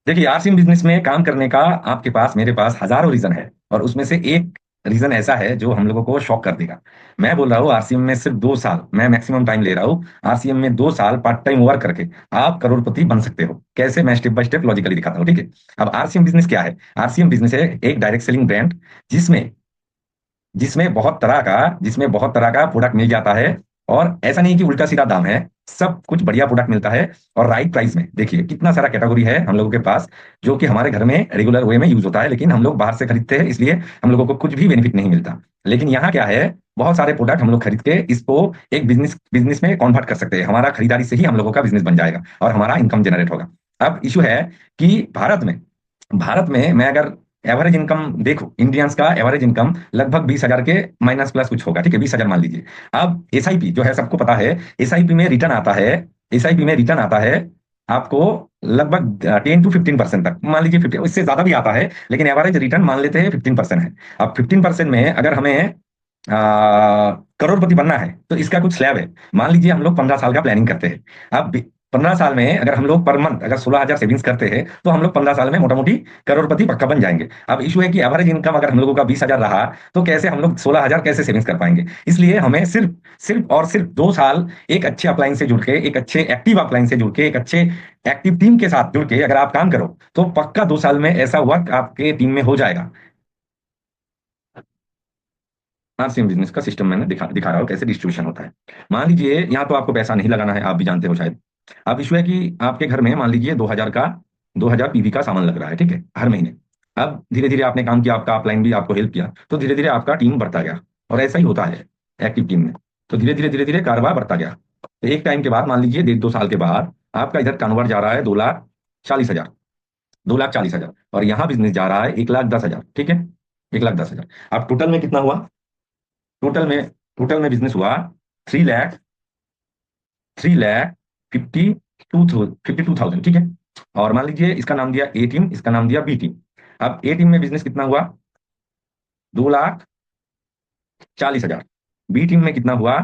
देखिए, RCM business में काम करने का आपके पास मेरे पास हजारों रीजन है, और उसमें से एक रीजन ऐसा है जो हम लोगों को शॉक कर देगा। मैं बोल रहा हूँ आरसीएम में सिर्फ 2 साल, मैं मैक्सिमम टाइम ले रहा हूँ। आरसीएम में 2 साल पार्ट टाइम वर्क करके आप करोड़पति बन सकते हो। कैसे, मैं स्टेप बाय स्टेप लॉजिकली दिखाता हूँ, ठीक है। अब आरसीएम बिजनेस क्या है? आरसीएम बिजनेस है एक डायरेक्ट सेलिंग ब्रांड, जिसमें जिसमें बहुत तरह का प्रोडक्ट मिल जाता है। और ऐसा नहीं कि उल्टा सीधा दाम है, सब कुछ बढ़िया प्रोडक्ट मिलता है और राइट प्राइस में। देखिए कितना सारा कैटेगरी है हम लोगों के पास, जो कि हमारे घर में रेगुलर वे में यूज होता है, लेकिन हम लोग बाहर से खरीदते हैं, इसलिए हम लोगों को कुछ भी बेनिफिट नहीं मिलता। लेकिन यहाँ क्या है, बहुत सारे प्रोडक्ट हम लोग खरीद के इसको एक बिजनेस बिजनेस में कन्वर्ट कर सकते हैं। हमारा खरीदारी से ही हम लोगों का बिजनेस बन जाएगा और हमारा इनकम जनरेट होगा। अब इशू है कि भारत में मैं अगर एवरेज इनकम देखो, इंडियंस का एवरेज इनकम लगभग 20,000 के माइनस प्लस कुछ होगा, ठीक है, 20,000 मान लीजिए। अब एसआईपी जो है सबको पता है, एसआईपी में रिटर्न आता है, एसआईपी में रिटर्न आता है आपको लगभग 10 to 15% तक, मान लीजिए 50, इससे ज्यादा भी आता है, लेकिन एवरेज रिटर्न मान लेते हैं 15% है। अब 15% में अगर हमें करोड़पति बनना है तो इसका कुछ स्लैब है। मान लीजिए हम लोग 15 साल का प्लानिंग करते हैं। अब 15 साल में अगर हम लोग पर मंथ अगर 16,000 सेविंग्स करते हैं तो हम लोग 15 साल में मोटा मोटी करोड़पति पक्का बन जाएंगे। अब इशू है कि एवरेज इनकम अगर हम लोगों का 20,000 रहा तो कैसे हम लोग 16,000 कैसे सेविंग्स कर पाएंगे? इसलिए हमें सिर्फ सिर्फ और सिर्फ 2 साल एक अच्छे अपलाइन से जुड़ के, एक अच्छे एक्टिव अपलाइन से जुड़ के, एक अच्छे एक्टिव टीम के साथ जुड़ के अगर आप काम करो तो पक्का 2 साल में ऐसा वर्क आपके टीम में हो जाएगा। आरसीएम बिजनेस का सिस्टम मैंने दिखा रहा हूँ कैसे डिस्ट्रीब्यूशन होता है। मान लीजिए यहाँ तो आपको पैसा नहीं लगाना है, आप भी जानते हो शायद। अब इशू है कि आपके घर में मान लीजिए 2,000 पीवी का सामान लग रहा है, ठीक है, हर महीने। अब धीरे धीरे आपने काम किया, आपका अपलाइन भी आपको हेल्प किया, तो धीरे धीरे आपका टीम बढ़ता गया। और ऐसा ही होता है एक्टिव टीम में। तो धीरे धीरे कारोबार बढ़ता गया। तो एक टाइम के बाद मान लीजिए 1.5 2 साल के बाद आपका इधर टर्नओवर जा रहा है 2,40,000, 2,40,000, और यहाँ बिजनेस जा रहा है 1,10,000, ठीक है, 1,10,000। अब टोटल में बिजनेस हुआ 3 लाख 52,000, ठीक है। और मान लीजिए इसका नाम दिया ए टीम, इसका नाम दिया बी टीम। अब ए टीम में बिजनेस कितना हुआ? 2,40,000। बी टीम में कितना हुआ?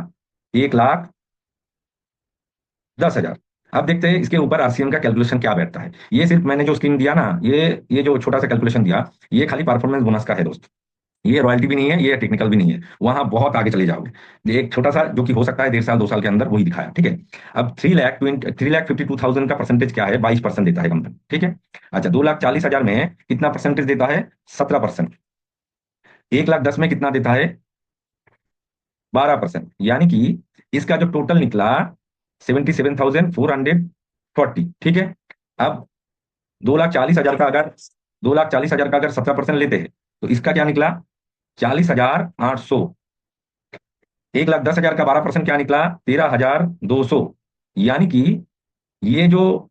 1,10,000। अब देखते हैं इसके ऊपर आरसीएम का कैलकुलेशन क्या बैठता है। ये सिर्फ मैंने जो स्कीम दिया ना, ये जो छोटा सा कैलकुलेशन दिया, ये खाली परफॉर्मेंस बोनस का है दोस्त। ये रॉयल्टी भी नहीं है, ये टेक्निकल भी नहीं है, वहां बहुत आगे चले जाओगे। ये एक छोटा सा जो कि हो सकता है 1.5 साल 2 साल के अंदर, वही दिखाया, ठीक है। अब 3,52,000 का परसेंटेज क्या है? 22% देता है कंपनी, ठीक है। अच्छा, 2,40,000 में कितना परसेंटेज देता है? 17%। 1,10,000 में कितना देता है? 12%। यानी कि इसका जो टोटल निकला 77,440, ठीक है। अब 2,40,000 का अगर 2,40,000 का अगर 17% लेते हैं तो इसका क्या निकला? 40,800। 1,10,000 का 12% क्या निकला? 13,200। यानी कि ये जो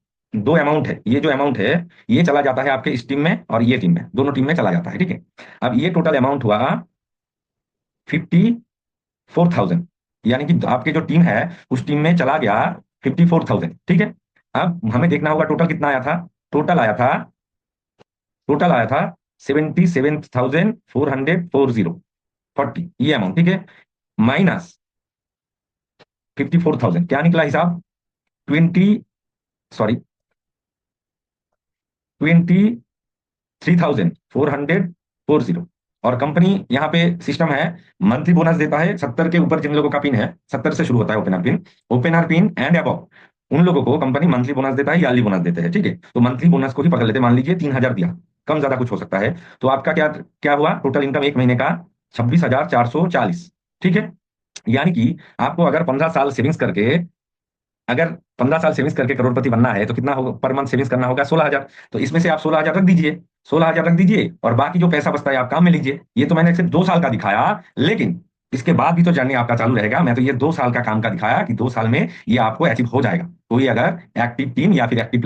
अमाउंट है ये चला जाता है आपके इस टीम में और ये टीम में, दोनों टीम में चला जाता है, ठीक है। अब ये टोटल अमाउंट हुआ 54,000। यानी कि आपके जो टीम है उस टीम में चला गया 54,000, ठीक है। अब हमें देखना होगा टोटल कितना आया था। टोटल आया था टोटल आया था 77,440, ये अमाउंट, ठीक है। माइनस 54,000 क्या निकला हिसाब? 20 सॉरी 23,440। और कंपनी यहाँ पे सिस्टम है, मंथली बोनस देता है 70 के ऊपर। जिन लोगों का पिन है 70 से शुरू होता है ओपनर पिन एंड अबव, उन लोगों को कंपनी मंथली बोनस देता है, ईयरली बोनस देते हैं, ठीक है। तो मंथली बोनस को ही पकड़ लेते हैं, मान लीजिए 3,000 दिया, कम ज्यादा कुछ हो सकता है। तो आपका क्या क्या हुआ? टोटल इनकम एक महीने का 26,440, ठीक है। यानी कि आपको अगर 15 साल सेविंग्स करके करोड़पति बनना है तो कितना होगा? पर मंथ सेविंग्स करना होगा 16,000। तो इसमें से आप 16,000 रख दीजिए, 16,000 रख दीजिए, और बाकी जो पैसा बचता है आप काम में लीजिए। ये तो मैंने सिर्फ 2 साल का दिखाया, लेकिन इसके बाद भी तो जर्नी आपका चालू रहेगा। मैं तो ये 2 साल का काम का दिखाया कि 2 साल में ये आपको अचीव हो जाएगा। कोई अगर एक्टिव टीम या फिर एक्टिव